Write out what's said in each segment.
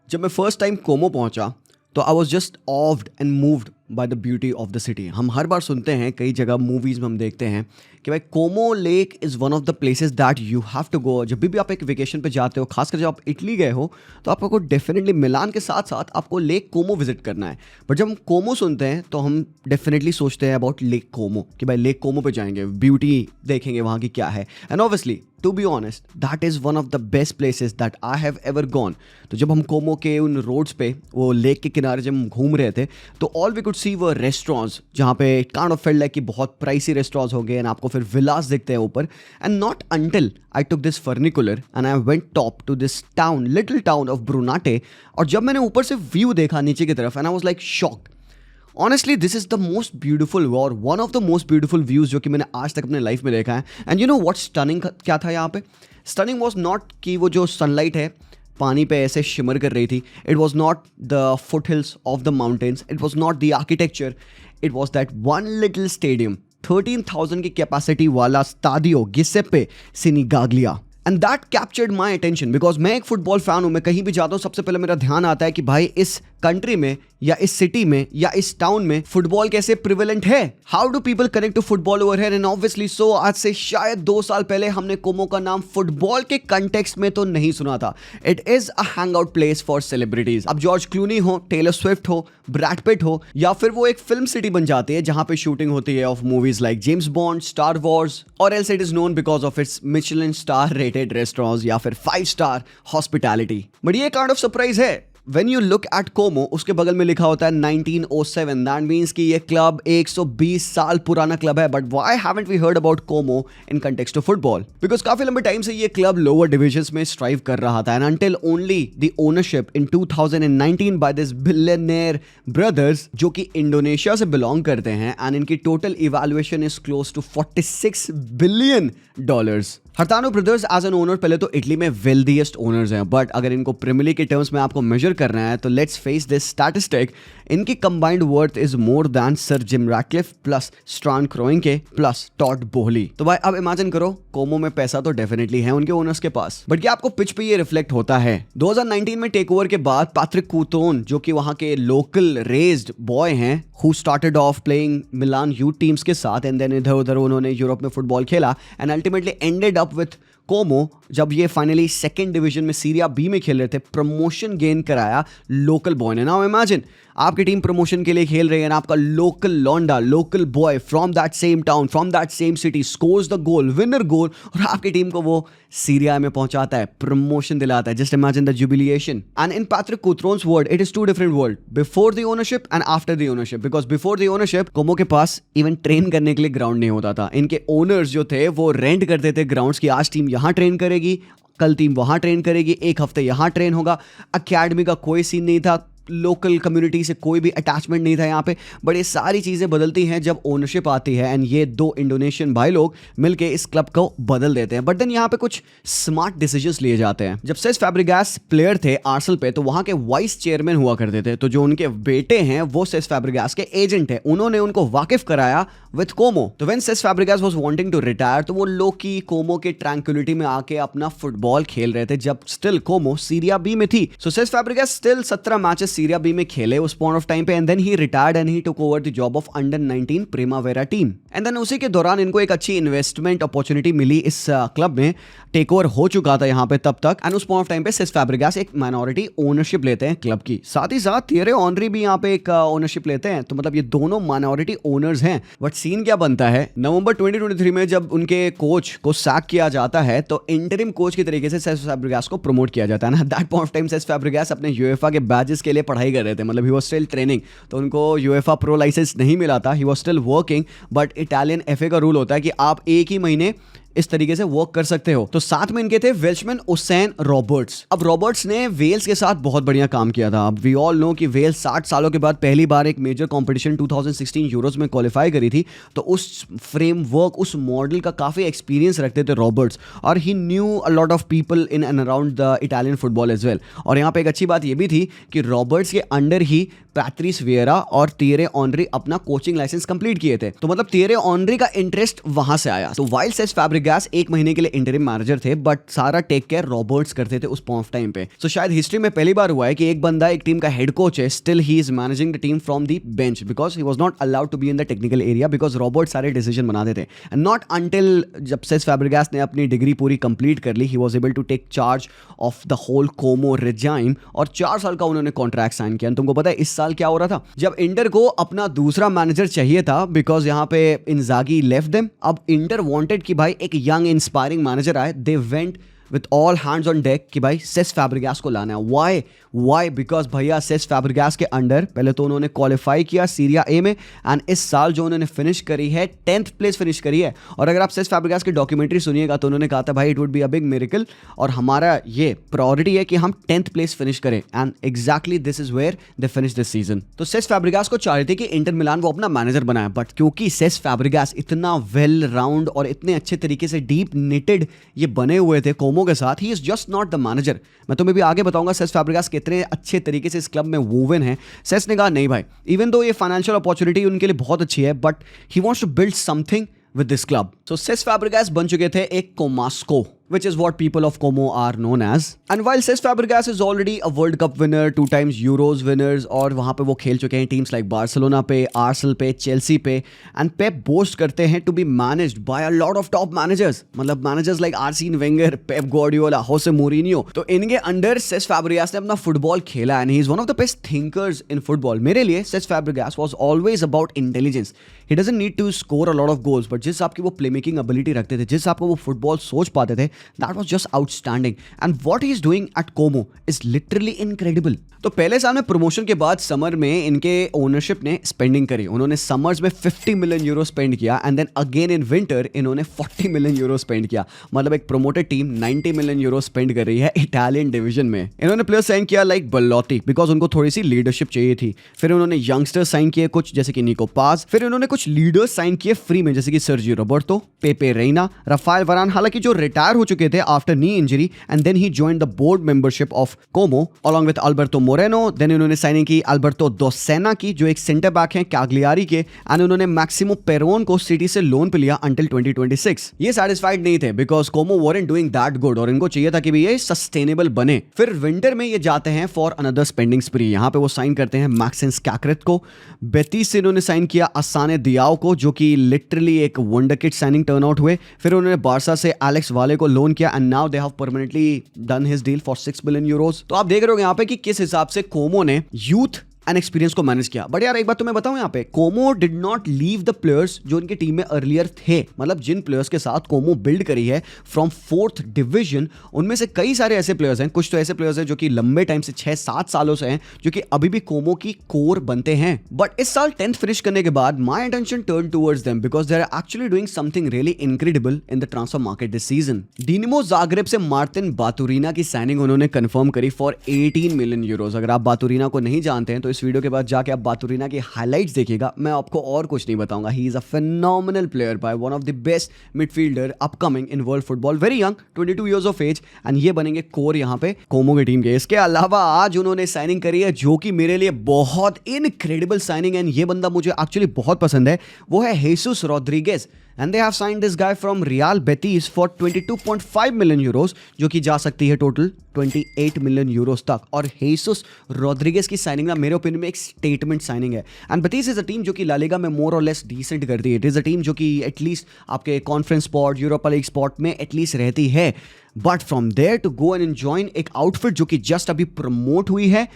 जब मैं first time Como पहुंचा तो I was just awed and moved by the beauty of the city. हम हर बार सुनते हैं, कई जगह मूवीज़ में हम देखते हैं कि भाई Como lake is one of the places that you have to go. जब भी आप एक वेकेशन पे जाते हो, खासकर जब आप इटली गए हो, तो आपको डेफिनेटली मिलान के साथ साथ आपको लेक कोमो विजिट करना है। बट जब हम कोमो सुनते हैं तो हम डेफिनेटली सोचते हैं अबाउट लेक कोमो, कि भाई लेक कोमो पे जाएंगे, ब्यूटी देखेंगे वहाँ की क्या है। And obviously to be honest that is one of the best places that I have ever gone. तो जब हम कोमो के उन रोड्स पे, वो लेक के किनारे जब हम घूम रहे थे, तो ऑल वी कुड सी वो रेस्टोरेंट्स जहाँ पे काइंड ऑफ फेल्ट लाइक कि बहुत प्राइसी रेस्टोरेंट्स हो गए एंड आपको फिर विलास दिखते हैं ऊपर। And not until I took this funicular and I went top to this town, little town of Brunate. और जब मैंने ऊपर से व्यू देखा नीचे की तरफ, and I was like shocked. Honestly this is the most beautiful और one of the most beautiful views जो कि मैंने आज तक अपने लाइफ में देखा है। And you know what stunning क्या था यहाँ पे? स्टनिंग वॉज नॉट कि वो जो सनलाइट है पानी पे ऐसे शिमर कर रही थी, it was not the foothills of the mountains, it was not the architecture, it was that one little stadium, 13,000 की कैपेसिटी वाला Stadio Giuseppe Sinigaglia. And that captured my attention because मैं एक football fan हूँ। मैं कहीं भी जाता हूँ सबसे पहले मेरा ध्यान आता है कि भाई इस कंट्री में या इस सिटी में या इस टाउन में फुटबॉल कैसे प्रिवेलेंट है, how do people connect to football over here. And obviously so आज से शायद 2 साल पहले हमने कोमो का नाम फुटबॉल के कंटेक्स्ट में तो नहीं सुना था। It is a hang out place for celebrities. अब जॉर्ज क्लूनी हो, टेलर स्विफ्ट हो, ब्रैड पिट हो, या फिर वो एक फिल्म सिटी बन जाती है जहां पे शूटिंग होती है of movies like James Bond, Star Wars, और else it is known because of its Michelin star rated restaurants या फिर 5 स्टार हॉस्पिटैलिटी। बट ये काइंड ऑफ सरप्राइज है। When you look at Como, उसके बगल में लिखा होता है 1907। That means कि ये क्लब 120 साल पुराना क्लब है। But why haven't we heard about Como in context of football? Because काफी लंबे टाइम से ये क्लब लोअर डिविजन्स में स्ट्राइव कर रहा था, and until only the ownership in 2019 by this billionaire brothers जो कि इंडोनेशिया से बिलोंग करते हैं, and इनकी total evaluation is close to $46 billion। Hartono brothers as an owner पहले तो इटली में वेल्दीएस्ट ओनर्स हैं, बट अगर इनको प्रीमियर लीग के टर्म्स में आपको मेजर करना है तो लेट्स फेस दिस स्टैटिस्टिक, इनकी combined worth is more than Sir Jim Ratcliffe plus Stan Kroenke plus Todd Boehly. तो भाई अब इमेजिन करो, कोमो में पैसा तो डेफिनेटली है उनके ओनर्स के पास, बट क्या आपको पिच पे ये रिफ्लेक्ट होता है? 2019 में टेक ओवर के बाद पैट्रिक कूटोन जो कि वहां के लोकल रेज्ड बॉय हैं, who started off playing Milan youth teams के साथ, and then इधर उधर उन्होंने यूरोप में फुटबॉल खेला and ultimately ended up with Como। जब ये फाइनली सेकेंड डिवीजन में सीरिया बी में खेल रहे थे, प्रमोशन गेन कराया लोकल बॉय ने। नाउ इमेजिन आपकी टीम प्रमोशन के लिए खेल रही है, आपका लोकल लौंडा, local boy from that same town, from that same city scores the goal, winner goal, और आपकी टीम को वो सीरिया में पहुंचाता है, प्रमोशन दिलाता है। Just imagine the jubilation. And in Patrick Cutrone's word, it is 2 different world, before the ownership and after the ownership. Because before the ownership Como के पास इवन ट्रेन करने के लिए ग्राउंड नहीं होता था। इनके ओनर्स जो थे वो रेंट करते थे ग्राउंड्स की, आज टीम यहाँ ट्रेन करेगी, कल टीम वहां ट्रेन करेगी, एक हफ्ते यहां ट्रेन होगा। अकेडमी का कोई सीन नहीं था, लोकल कम्युनिटी से कोई भी अटैचमेंट नहीं था यहाँ पे। बट ये सारी चीज़ें बदलती हैं जब ओनरशिप आती है, एंड ये 2 इंडोनेशियन भाई लोग मिलके इस क्लब को बदल देते हैं। बट देन यहाँ पे कुछ स्मार्ट डिसीजंस लिए जाते हैं। जब सेस फैब्रिगास प्लेयर थे आर्सेनल पे, तो वहाँ के वाइस चेयरमैन हुआ करते थे, तो जो उनके बेटे हैं वो सेस फैब्रिगास के एजेंट है, उन्होंने उनको वाकिफ कराया विद कोमो। तो when Cesc Fabregas was wanting to retire, तो वो लोग की कोमो के ट्रैंक्विलिटी में आके अपना फुटबॉल खेल रहे थे जब स्टिल कोमो सीरिया बी में थी। So Cesc Fabregas still 17 matches Serie B में खेले उस पॉइंट ऑफ टाइम पे, and then he retired and he took over the job of under 19 Primavera team. And then उसी के दौरान इनको एक अच्छी इन्वेस्टमेंट अपॉर्चुनिटी मिली इस क्लब में, टेक ओवर हो चुका था यहाँ पे तब तक, एंड उस पॉइंट ऑफ टाइम पे सेस फैब्रिगास एक माइनॉरिटी ओनरशिप लेते हैं क्लब की। साथ ही साथ थियरे ऑनरी भी यहाँ पे एक ओनरशिप लेते हैं। तो मतलब ये दोनों माइनॉरिटी ओनर्स हैं। बट सीन क्या बनता है, नवंबर 2023 में जब उनके कोच को सैक किया जाता है, तो इंटरिम कोच के तरीके से सेस फैब्रिगास को प्रमोट किया जाता है ना। That point of time Cesc Fabregas अपने यूएफए के बैजेस के लिए पढ़ाई कर रहे थे, मतलब ही वाज स्टिल ट्रेनिंग, तो उनको यूएफए प्रो लाइसेंस नहीं मिला था, he was still working. But Italian FA का रूल होता है कि आप एक ही महीने इस तरीके से वर्क कर सकते हो। तो साथ में इनके थे वेल्शमैन उसेन रॉबर्ट्स। अब रॉबर्ट्स ने वेल्स के साथ बहुत बढ़िया काम किया था। अब वी ऑल नो कि वेल्स 60 सालों के बाद पहली बार एक मेजर कंपटीशन 2016 यूरोज में क्वालिफाई करी थी, तो उस फ्रेमवर्क, उस मॉडल का काफी एक्सपीरियंस रखते थे रॉबर्ट्स, और he knew a lot of people in and around the Italian football as well. और यहाँ पे एक अच्छी बात ये भी थी कि रॉबर्ट्स के अंडर ही पैट्रिस विएरा और थियरे ऑनरी अपना कोचिंग लाइसेंस कंप्लीट किए थे। तो मतलब थियरे ऑनरी का इंटरेस्ट वहां से आया। तो वाइल सेस फैब्रिगास फैब्रिगास 1 महीने के लिए इंटरिम मैनेजर थे, बट सारा टेक केयर रॉबर्ट्स करते थे उस पॉइंट टाइम पे। सो शायद हिस्ट्री में पहली बार हुआ है कि एक बंदा एक टीम का हेड कोच है, still he is managing the team from the bench because he was not allowed to be in the technical area because Robert सारे डिसीजन बनाते थे। एंड नॉट अंटिल जब सेस फैब्रिगास ने अपनी degree पूरी complete कर ली, he was able to take charge of the whole Como regime, और 4 साल का उन्होंने कॉन्ट्रैक्ट साइन किया। तुमको पता है इस साल क्या हो रहा था? जब इंटर को अपना दूसरा मैनेजर चाहिए था बिकॉज यहाँ पे इंजागी लेफ्ट देम, अब इंटर वांटेड कि भाई एक यंग इंस्पायरिंग मैनेजर आए। They went with all hands on deck कि भाई सेस फैब्रिगास को लाना है। Why? बिकॉज भैया सेस फैब्रिगास के अंडर पहले तो उन्होंने क्वालिफाई किया सीरिया ए में, एंड इस साल जो उन्होंने फिनिश करी है 10th प्लेस फिनिश करी है। और अगर आप सेस फैब्रिगास की डॉक्यूमेंट्री सुनिएगा तो उन्होंने कहा था भाई it would be a big miracle, और हमारा ये प्रायोरिटी है कि हम 10th प्लेस फिनिश करें, and exactly this is where they finish this season. तो सेस फैब्रिगास को चाह रहे थे कि इंटर मिलान वो अपना मैनेजर बनाए, बट क्योंकि सेस फैब्रिगास इतना वेल राउंड और इतने अच्छे तरीके से डीप निटेड ये बने हुए थे कोमो के साथ, he is just not the manager. मैं तुम्हें भी आगे बताऊंगा सेस फैब्रिगास कितने अच्छे तरीके से इस क्लब में वोवन है। सेस ने कहा नहीं भाई, इवन दो ये फाइनेंशियल अपॉर्चुनिटी उनके लिए बहुत अच्छी है, but he wants to build something with this club. So Cesc Fabregas बन चुके थे एक कोमास्को, which is what people of Como are known as. And while Cesc Fabregas is already a World Cup winner, 2 times Euros winners, और वहाँ पे वो खेल चुके हैं टीम्स लाइक बार्सिलोना पे, आर्सेनल पे, चेल्सी पे, and पेप बोस्ट करते हैं to be managed by a lot of top managers, मतलब managers like आर्सेन वेंगर, पेप गॉर्डियोला, होसे मोरिनियो। तो इनके अंडर Cesc Fabregas ने अपना फुटबॉल खेला, and he is one of the best thinkers in football. मेरे लिए Cesc Fabregas was always about intelligence. He doesn't need to score a lot of goals, but जिस आपकी वो प्ले मेकिंग एबिलिटी रखते थे, जिस आपको वो फुटबॉल सोच पाते थे, that was just outstanding. And what he is doing at Como is literally incredible. तो पहले साल में प्रमोशन के बाद समर में इनके ओनरशिप ने स्पेंडिंग करी। उन्होंने समर्स में 50 मिलियन यूरो स्पेंड किया, and then again in winter इन्होंने 40 मिलियन यूरो स्पेंड किया। मतलब एक promoted team 90 million euro spend कर रही है इटालियन डिवीजन में। इन्होंने प्लेयर्स साइन किया लाइक बल्लोटी बिकॉज उनको थोड़ी सी लीडरशिप चाहिए थी। फिर उन्होंने यंगस्टर्स साइन किए कुछ जैसे कि निको पास। फिर उन्होंने कुछ लीडर्स साइन किए फ्री में जैसे कि Sergio Roberto, Pepe Reina, Raphael Varane, हालांकि जो रिटायर हो चुके थे after knee injury, and then he joined the board membership of Como along with Alberto Moreno. Then उन्होंने साइनिंग की अल्बर्टो दो सेना की जो एक सेंटर बैक हैं कैग्लियारी के, एंड उन्होंने मैक्सिमो पेरोन को सिटी से लोन पे लिया अंटिल 2026। ये सैटिस्फाइड नहीं थे because Como weren't doing that good, और इनको चाहिए था कि भी ये सस्टेनेबल बने। फिर विंटर में ये जाते हैं फॉर अनदर स्पेंडिंग स्प्री। यहाँ पे वो साइन करते हैं मैक्सिन्स कैक्रेत को, बेतीस से इन्होंने साइन किया असाने दियाओ को जो कि लिटरली एक wonder kid signing turn out हुए। फिर उन्होंने बारसा से एलेक्स वाले को लोन किया, and now they have permanently done his deal for 6 million euros. तो आप देख रहे हो यहाँ पे कि किस हिसाब से कोमो ने यूथ एंड एक्सपीरियंस को मैनेज किया। बट यार एक बात तो मैं बताऊं, यहाँ पे Como did not leave the players जो उनकी टीम में अर्लियर थे। मतलब जिन प्लेयर्स के साथ कोमो बिल्ड करी है फ्रॉम 4th डिवीजन, उनमें से कई सारे ऐसे प्लेयर्स हैं, कुछ तो ऐसे प्लेयर्स हैं जो कि लंबे टाइम से 6-7 सालों से हैं, जो कि अभी भी कोमो की कोर बनते हैं। बट इस साल 10th फिनिश करने के बाद my attention turn towards them because they are actually doing something really incredible in the transfer market this season. Dinamo Zagreb से मार्टिन बातुरिना की साइनिंग उन्होंने कंफर्म करी फॉर 18 मिलियन यूरोज। अगर आप बातुरिना को नहीं जानते हैं तो इस वीडियो के बाद जाके बातुरिना की हाइलाइट्स देखिएगा, मैं आपको और कुछ नहीं बताऊंगा। He is a phenomenal player by one of the best midfielder upcoming in world football, very young, 22 years of age, and ये बनेंगे कोर यहाँ पे कोमो की टीम के। इसके अलावा आज उन्होंने साइनिंग करी है जो कि मेरे लिए बहुत इनक्रेडिबल साइनिंग, एंड ये बंदा मुझे एक्चुअली बहुत पसंद है, वो है Jesus Rodriguez. And they have signed this guy from Real Betis for 22.5 million euros, जो कि जा सकती है टोटल 28 मिलियन यूरोस तक। और हेसुस रोड्रिगेज की साइनिंग ना मेरे ओपिनियन में एक स्टेटमेंट साइनिंग है। And Betis is a team जो कि ला लीगा में मोर और लेस डिसेंट करती है। इट इज अ टीम जो कि एटलीस्ट आपके conference spot, Europa League spot में एटलीस्ट रहती है। But from there to go and enjoy एक आउटफिट जो कि जस्ट अभी प्रमोट हुई है,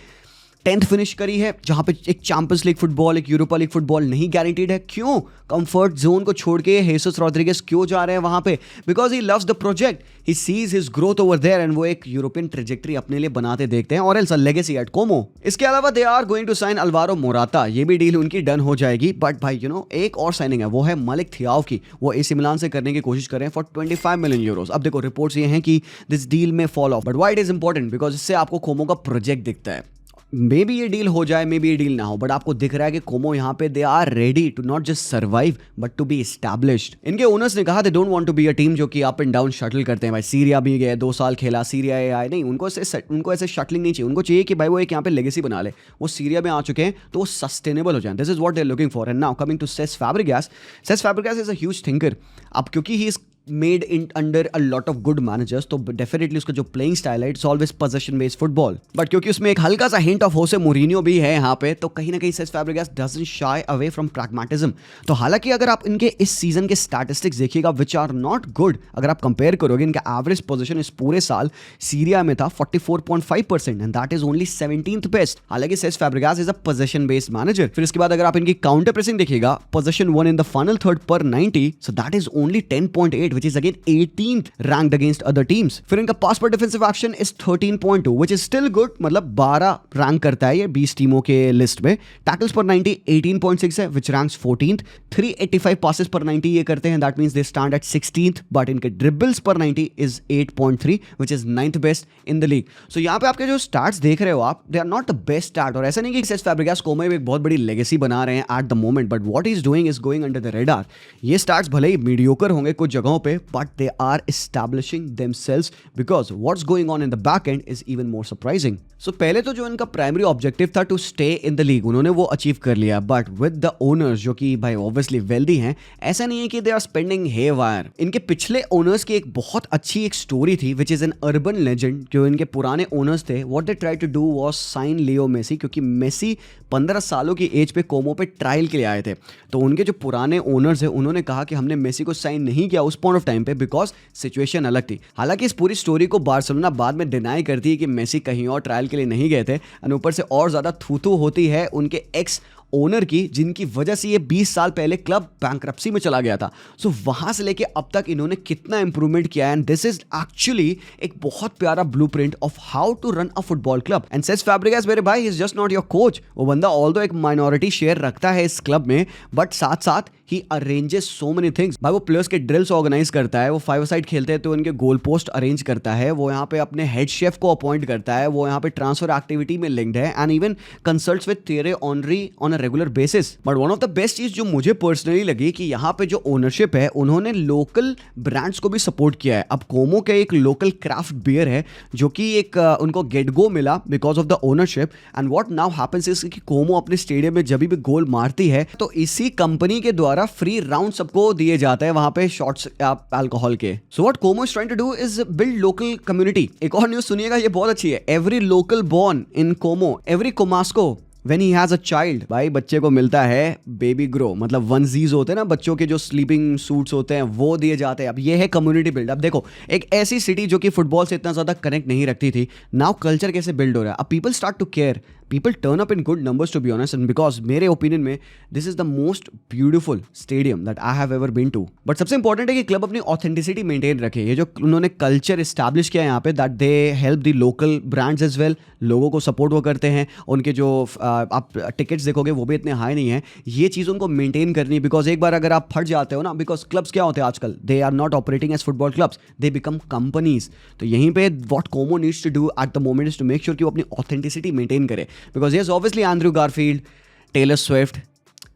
10th फिनिश करी है, जहां पे एक चैंपियंस लीग फुटबॉल, एक यूरोपा लीग फुटबॉल नहीं गारंटीड है। क्यों? कंफर्ट जोन को छोड़ के हेसुस रोड्रिगेज क्यों जा रहे हैं वहां पे? Because he loves the project, he sees his growth over there, and वो एक यूरोपियन ट्रेजेक्टरी अपने लिए बनाते देखते हैं, और else a legacy at Como. इसके अलावा they are going to sign Alvaro Morata, ये भी डील उनकी डन हो जाएगी। बट भाई एक और साइनिंग है, वो है मलिक थियाव की, वो एसी मिलान से करने की कोशिश कर रहे हैं फॉर 25 मिलियन यूरोस। अब देखो रिपोर्ट्स ये हैं कि दिस डील में fall of, but why it is important? Because इससे आपको कोमो का प्रोजेक्ट दिखता है। मे बी ये डील हो जाए, मे बी ये डील ना हो, बट आपको दिख रहा है कि कोमो यहाँ पे they are ready to not just survive but to be established. इनके ओनर्स ने कहा they don't want to be a team जो कि अप एंड डाउन शटल करते हैं। भाई सीरिया भी गए, 2 साल खेला, सीरिया आए नहीं, उनको ऐसे शटलिंग नहीं चाहिए। उनको चाहिए कि भाई वो एक यहाँ पे लेगेसी बना ले। वो सीरिया में आ चुके हैं तो वो सस्टेनेबल हो जाए। This is what they are looking for. And now coming to Cesc Fabregas. Cesc Fabregas is a huge thinker. अब क्योंकि he is made in under a lot of good managers, तो डेफिनेटली उसका जो playing style है it's always possession based football, but क्योंकि उसमें एक हल्का सा हिंट ऑफ होसे मूरिन्यो भी है यहाँ पे, तो कहीं ना कहीं Cesc Fabregas doesn't shy away from pragmatism. तो हालांकि अगर आप इनके इस सीजन के स्टैटिस्टिक्स देखिएगा विच आर नॉट गुड, अगर आप कंपेयर करोगे इनका एवरेज पोजीशन इस पूरे साल सीरिया में था 44.5% and that is only 17th best. हालांकि Cesc Fabregas is a position based manager. फिर इसके बाद अगर आप इनकी काउंटर प्रेसिंग देखिएगा, position 1 in the final third पर 90, so that is only 10.8 which is again 18th ranked against other teams। फिर इनका पास पर defensive action is 13.2 which is still good, मतलब 12 रैंक करता है ये 20 टीमों के लिस्ट में। टैकल्स पर 90 18.6 है which ranks 14th। 385 passes पर 90 ये करते हैं, that means they stand at 16th, but इनके ड्रिबल्स पर 90 is 8.3 which is 9th best in the league. So यहाँ पे आपके जो स्टार्ट्स देख रहे हो आप, they are not the best stat, और ऐसा नहीं कि सेस फैब्रिगास कोमो में एक बहुत बड़ी लेगेसी बना रहे हैं at the moment, but what he is doing is going under the radar. ये स्टार्ट्स भले ही मीडियोकर होंगे कुछ जगहों पे, but they are establishing themselves because what's going on in the back end is even more surprising. So पहले तो जो इनका प्राइमरी ऑब्जेक्टिव था to stay in the league, उन्होंने वो अचीव कर लिया, बट विद द ओनर्स जो कि भाई ऑब्वियसली वेल्दी हैं, ऐसा नहीं है कि दे आर स्पेंडिंग हेवायर। इनके पिछले ओनर्स की एक बहुत अच्छी एक स्टोरी थी which is an urban legend. जो इनके पुराने ओनर्स थे, what they try to do was sign Leo Messi, क्योंकि मेसी 15 सालों की एज पे कोमो पे ट्रायल के लिए आए थे। तो उनके जो पुराने ओनर्स हैं उन्होंने कहा कि हमने मेसी को साइन नहीं किया उस पॉइंट ऑफ टाइम पे बिकॉज सिचुएशन अलग थी। हालांकि इस पूरी स्टोरी को बार्सिलोना बाद में डिनाई करती है कि मेसी कहीं और ट्रायल के लिए नहीं गए थे, और ऊपर से और ज्यादा थू होती है उनके एक्स ओनर की, जिनकी वजह से ये 20 साल पहले क्लब बैंकरप्सी में चला गया था। सो वहां से लेके अब तक इन्होंने कितना इंप्रूवमेंट किया है, एंड दिस इज एक्चुअली एक बहुत प्यारा blueprint of how to run a football club. And Cesc Fabregas मेरे भाई is just not your coach. वो बंदा ऑल्दो एक माइनॉरिटी शेयर रखता है इस क्लब में, बट साथ साथ ही अरेंजेस सो मेनी थिंग्स। भाई वो प्लेयर्स के ड्रिल्स ऑर्गेनाइज करता है, वो 5 साइड खेलते हैं तो उनके गोल पोस्ट अरेंज करता है, वो यहाँ पे अपने हेड शेफ को अपॉइंट करता है, वो यहाँ पे ट्रांसफर एक्टिविटी में लिंक्ड है, and even consults with Thierry Henry on a regular basis. But one of the best चीज जो मुझे पर्सनली लगी कि यहाँ पे जो ओनरशिप है उन्होंने लोकल ब्रांड्स को भी सपोर्ट किया है। अब कोमो के एक लोकल क्राफ्ट बियर है जो कि एक उनको गेट गो मिला because of the ownership, and what now happens is कि कोमो अपने स्टेडियम में जब भी गोल मारती है तो इसी कंपनी के द्वारा फ्री राउंड सबको दिए जाते हैं वहां पे शॉट्स अल्कोहल के। So what Como is trying to do is build local community. एक और न्यूज सुनिएगा, ये बहुत अच्छी है। Every local born in Como, every Comasco When he has a child, भाई बच्चे को मिलता है बेबी ग्रो, मतलब वनजीज होते हैं ना बच्चों के, जो स्लीपिंग सूट्स होते हैं वो दिए जाते हैं। अब ये है कम्युनिटी बिल्ड। अब देखो एक ऐसी सिटी जो कि फुटबॉल से इतना ज्यादा कनेक्ट नहीं रखती थी, नाउ कल्चर कैसे बिल्ड हो रहा है। अब people start to care, people turn up in good numbers to be honest, and because मेरे ओपिनियन में this is the most beautiful stadium that I have ever been to. But सबसे important है कि club अपनी authenticity maintain रखे। ये जो उन्होंने कल्चर एस्टैब्लिश किया है यहाँ पे, that they help the local brands as well, लोगों को सपोर्ट वो करते हैं। उनके जो आप टिकट्स देखोगे वो भी इतने हाई नहीं है। ये चीज़ उनको मेंटेन करनी है, बिकॉज एक बार अगर आप फट जाते हो ना, बिकॉज क्लब्स क्या होते हैं आजकल, they are not operating as football clubs, they become companies. तो यहीं पे what Como needs to do at the moment is to make sure कि वो अपनी ऑथेंटिसिटी मेंटेन करे, because yes obviously Andrew Garfield, Taylor Swift,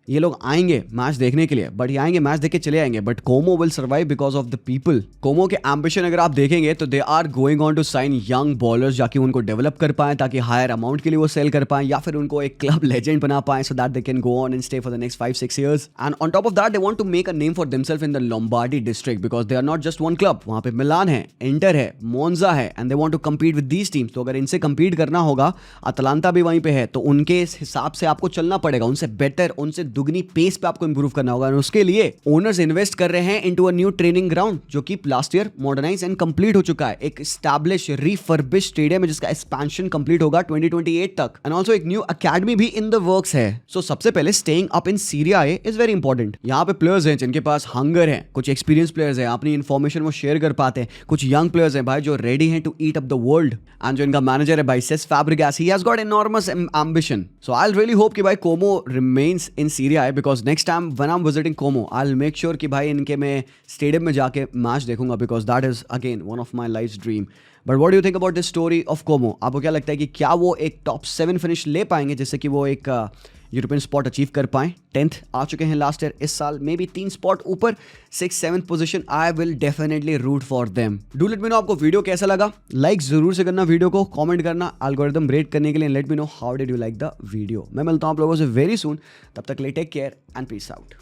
ये लोग आएंगे मैच देखने के लिए, बट ये आएंगे मैच देख के चले आएंगे, but Como will survive because of the people. Como के एम्बिशन अगर आप देखेंगे तो they are going on to sign young ballers, जाके उनको डेवलप कर पाएं ताकि हायर अमाउंट के लिए वो सेल कर पाएं, या फिर उनको एक क्लब लेजेंड बना पाएं so that they can go on and stay for the next 5-6 years। And on top of that they want to make a name for themselves in the Lombardy district, because they are not just one club. वहां पे Milan है, Inter है, Monza है, and they want to compete with these teams. तो अगर इनसे compete करना होगा, अटलांटा भी वहीं पे है, तो उनके हिसाब से आपको चलना पड़ेगा, उनसे बेटर, उनसे दुगनी पेस पे आपको इंप्रूव करना होगा। और उसके लिए ओनर्स इन्वेस्ट कर रहे हैं into a new training ground जो कि last year modernise and complete हो चुका है। एक एस्टैब्लिश रिफर्बिश स्टेडियम है जिसका एक्सपेंशन कंप्लीट होगा 2028 तक, एंड ऑल्सो एक न्यू अकेडमी भी इन द वर्क्स है। सो सबसे पहले staying up in Serie A is very important. यहाँ पे प्लेयर्स हैं जिनके पास हंगर है, कुछ एक्सपीरियंस प्लेयर्स हैं, अपनी इन्फॉर्मेशन वो शेयर कर पाते हैं, कुछ यंग प्लेयर्स हैं भाई जो रेडी हैं to eat up the world. And जो इनका मैनेजर है भाई Cesc Fabregas, he has got enormous ambition. So I really hope कि भाई Como remains in Serie A, because next time when I am visiting Como I will make sure कि भाई इनके मैं स्टेडियम में जाके मैच देखूंगा, because that is again one of my life dream. But what do you think about this story of कोमो? आपको क्या लगता है कि क्या वो एक टॉप 7 फिनिश ले पाएंगे जिससे कि वो एक यूरोपियन स्पॉट अचीव कर पाएं? 10th आ चुके हैं लास्ट ईयर, इस साल मे बी 3 स्पॉट ऊपर, 6th-7th position. I will definitely root for them. Do let me know आपको वीडियो कैसा लगा, लाइक जरूर से करना वीडियो को, कमेंट करना एल्गोरिथम रेट करने के लिए, late me know how did you like the video. मैं मिलता हूं आप लोगों से वेरी सून, तब तक ले take care and peace out.